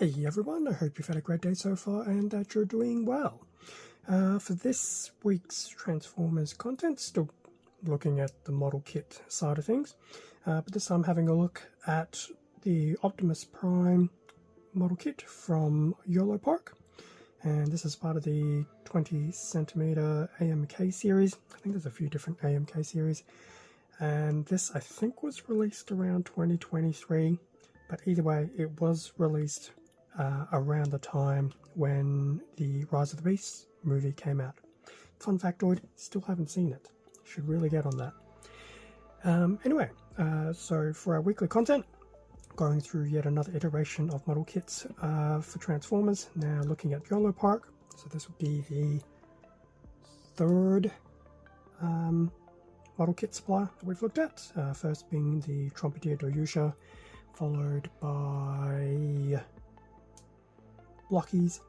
Hey everyone, I hope you've had a great day so far and that you're doing well. For this week's Transformers content, still looking at the model kit side of things, but this time having a look at the Optimus Prime model kit from YOLO Park. And this is part of the 20cm AMK series. I think there's a few different AMK series. And this, I think, was released around 2023. But either way, it was released around the time when the Rise of the Beasts movie came out. Fun factoid, still haven't seen it. Should really get on that. Anyway, so for our weekly content, going through yet another iteration of model kits for Transformers. Now looking at YOLO Park. So this would be the third model kit supplier that we've looked at. First being the Trumpeter Doyusha, followed by Blockies.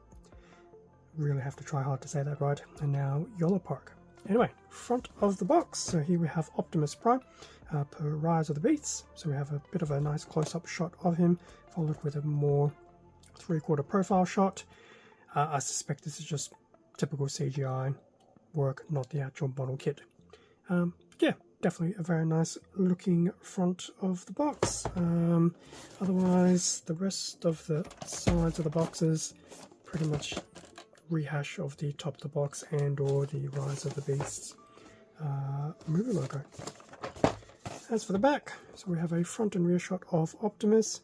Really have to try hard to say that right. And now YOLO Park. Anyway, front of the box. So here we have Optimus Prime per Rise of the Beasts. So we have a bit of a nice close-up shot of him, followed with a more three-quarter profile shot. I suspect this is just typical CGI work, not the actual model kit. Yeah, definitely a very nice looking front of the box. Otherwise, the rest of the sides of the boxes pretty much rehash of the top of the box and or the Rise of the Beasts movie logo. As for the back, so we have a front and rear shot of Optimus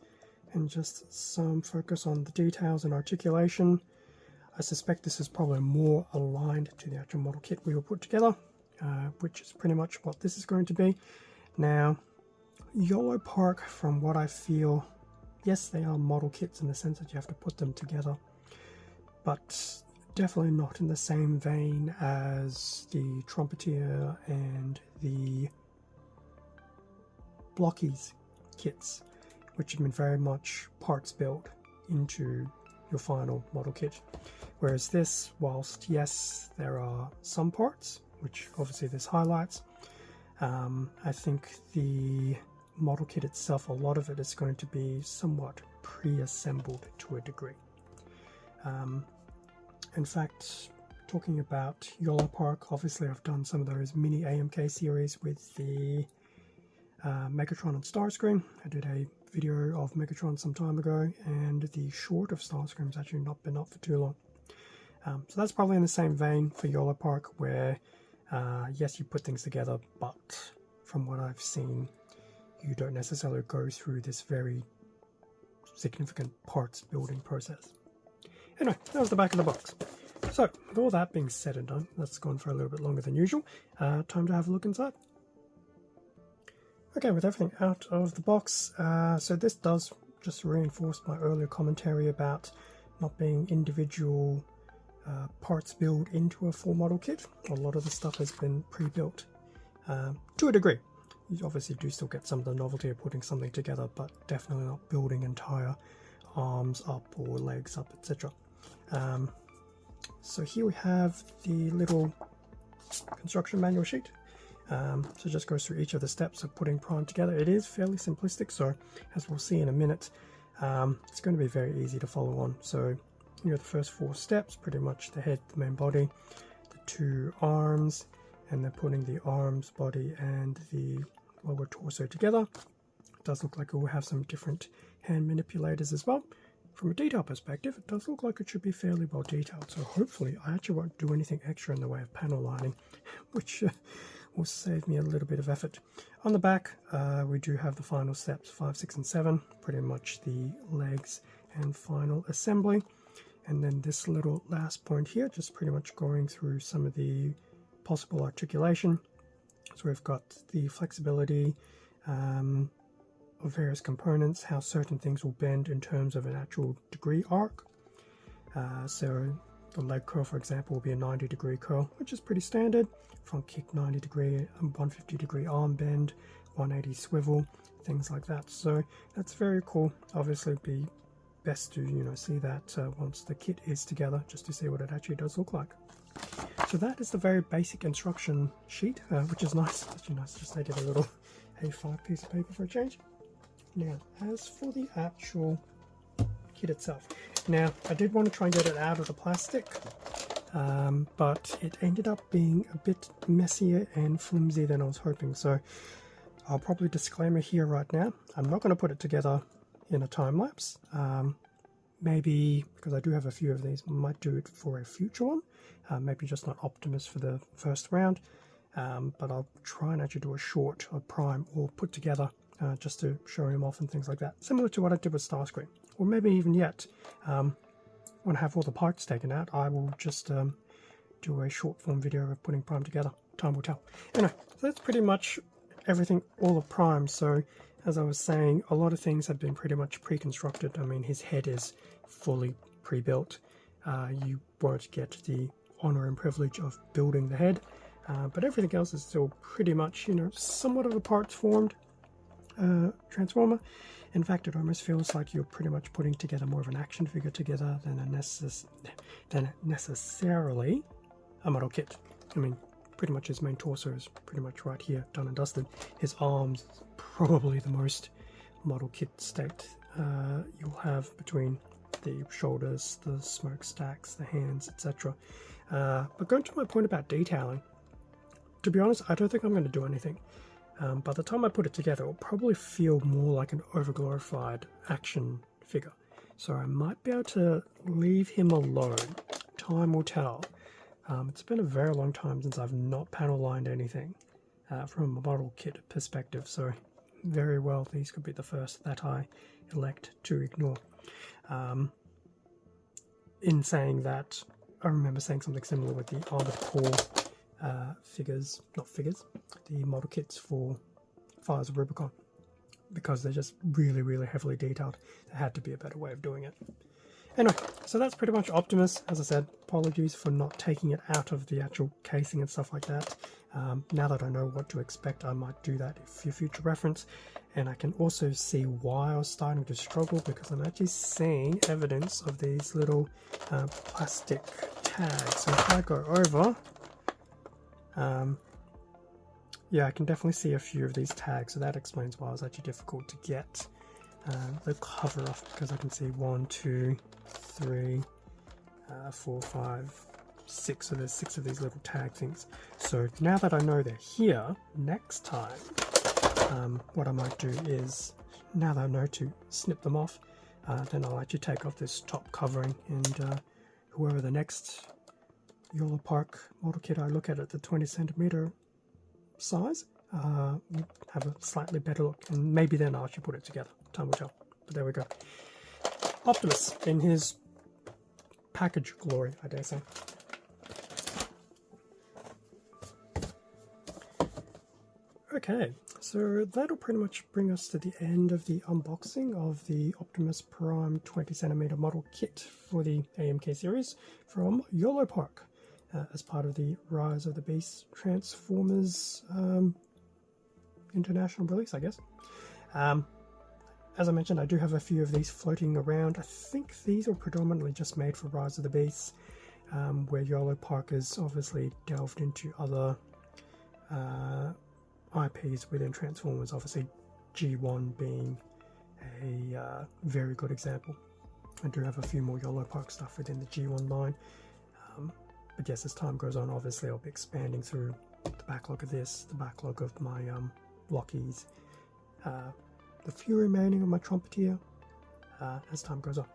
and just some focus on the details and articulation. I suspect this is probably more aligned to the actual model kit we will put together, which is pretty much what this is going to be. Now, YOLO Park, from what I feel, yes, they are model kits in the sense that you have to put them together, but definitely not in the same vein as the Trumpeter and the Blockies kits, which have been very much parts built into your final model kit. Whereas this, whilst yes, there are some parts, which obviously this highlights, I think the model kit itself, a lot of it is going to be somewhat pre-assembled to a degree. In fact, talking about YOLO Park, obviously I've done some of those mini AMK series with the Megatron and Starscream. I did a video of Megatron some time ago, and the short of Starscream's actually not been up for too long. So that's probably in the same vein for YOLO Park, where yes, you put things together, but from what I've seen, you don't necessarily go through this very significant parts building process. Anyway, that was the back of the box. So, with all that being said and done, that's gone for a little bit longer than usual. Time to have a look inside. Okay, with everything out of the box, so this does just reinforce my earlier commentary about not being individual parts built into a full model kit. A lot of the stuff has been pre-built to a degree. You obviously do still get some of the novelty of putting something together, but definitely not building entire arms up or legs up, etc. So here we have the little construction manual sheet. So it just goes through each of the steps of putting Prime together. It is fairly simplistic, so as we'll see in a minute, it's going to be very easy to follow on. So here are the first four steps, pretty much the head, the main body, the two arms, and then putting the arms, body, and the lower torso together. It does look like it will have some different hand manipulators as well. From a detail perspective, it does look like it should be fairly well detailed, so hopefully I actually won't do anything extra in the way of panel lining, which will save me a little bit of effort. On the back, we do have the final steps 5, 6, and 7, pretty much the legs and final assembly. And then this little last point here, just pretty much going through some of the possible articulation. So we've got the flexibility of various components, how certain things will bend in terms of an actual degree arc. So the leg curl, for example, will be a 90-degree curl, which is pretty standard. Front kick 90-degree, 150-degree arm bend, 180 swivel, things like that. So that's very cool. Obviously, it'd be best to see that once the kit is together, just to see what it actually does look like. So that is the very basic instruction sheet, which is nice. Actually nice, just they did a little A5 piece of paper for a change. Now, as for the actual kit itself. Now, I did want to try and get it out of the plastic, but it ended up being a bit messier and flimsy than I was hoping. So I'll probably disclaimer here right now, I'm not going to put it together in a time lapse. Maybe, because I do have a few of these, I might do it for a future one. Maybe just not Optimus for the first round, but I'll try and actually do a short or prime or put together just to show him off and things like that. Similar to what I did with Starscream. Or maybe even yet, when I have all the parts taken out, I will just do a short form video of putting Prime together. Time will tell. Anyway, so that's pretty much everything, all of Prime. So as I was saying, a lot of things have been pretty much pre-constructed. I mean, his head is fully pre-built. You won't get the honor and privilege of building the head, but everything else is still pretty much, you know, somewhat of a parts formed Transformer. In fact, it almost feels like you're pretty much putting together more of an action figure together than necessarily a model kit. I mean, pretty much his main torso is pretty much right here, done and dusted. His arms is probably the most model kit state you'll have between the shoulders, the smokestacks, the hands, etc. But going to my point about detailing, to be honest, I don't think I'm going to do anything. By the time I put it together, it'll probably feel more like an overglorified action figure. So I might be able to leave him alone. Time will tell. It's been a very long time since I've not panel lined anything from a model kit perspective, so very well these could be the first that I elect to ignore. In saying that, I remember saying something similar with the Armored Core the model kits for Fires of Rubicon, because they're just really, really heavily detailed. There had to be a better way of doing it. Anyway, so that's pretty much Optimus. As I said, apologies for not taking it out of the actual casing and stuff like that. Now that I know what to expect, I might do that for future reference. And I can also see why I was starting to struggle, because I'm actually seeing evidence of these little plastic tags. So if I go over, yeah, I can definitely see a few of these tags, so that explains why it was actually difficult to get the cover off, because I can see 1, 2, 3, 4, 5, 6 of these little tag things. So now that I know they're here, next time what I might do is, now that I know to snip them off, then I'll actually take off this top covering, and whoever the next YOLO Park model kit I look at the 20 centimeter size, will have a slightly better look, and maybe then I'll actually put it together. Time will tell. But there we go. Optimus in his package glory, I dare say. Okay, so that'll pretty much bring us to the end of the unboxing of the Optimus Prime 20 centimeter model kit for the AMK series from YOLO Park, as part of the Rise of the Beast Transformers international release, I guess. As I mentioned, I do have a few of these floating around. I think these are predominantly just made for Rise of the Beasts, where YOLO Park has obviously delved into other IPs within Transformers, obviously G1 being a very good example. I do have a few more YOLO Park stuff within the G1 line, but yes, as time goes on, obviously I'll be expanding through the backlog of this, the backlog of my Lockies, the few remaining of my Trumpeteer, as time goes on.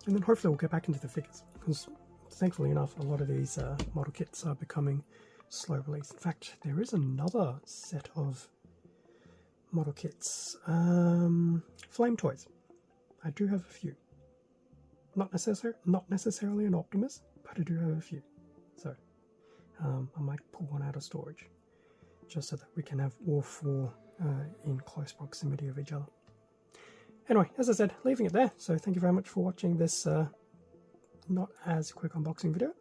And then hopefully we'll get back into the figures, because thankfully enough, a lot of these model kits are becoming slow release. In fact, there is another set of model kits, Flame Toys. I do have a few. Not necessarily an Optimus, but I do have a few. So I might pull one out of storage, just so that we can have all four in close proximity of each other. Anyway, as I said, leaving it there. So thank you very much for watching this not as quick unboxing video.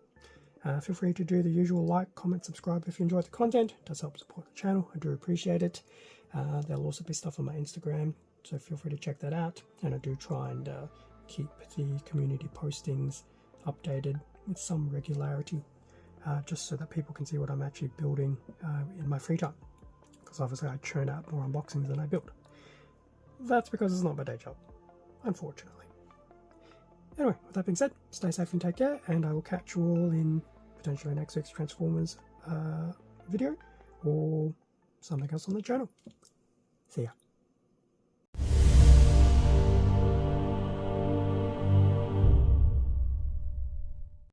Feel free to do the usual like, comment, subscribe if you enjoyed the content. It does help support the channel. I do appreciate it. There'll also be stuff on my Instagram, so feel free to check that out. And I do try and keep the community postings updated with some regularity, just so that people can see what I'm actually building in my free time. Because obviously I churn out more unboxings than I build. That's because it's not my day job, unfortunately. Anyway, with that being said, stay safe and take care, and I will catch you all in potentially next week's Transformers video or something else on the channel. See ya.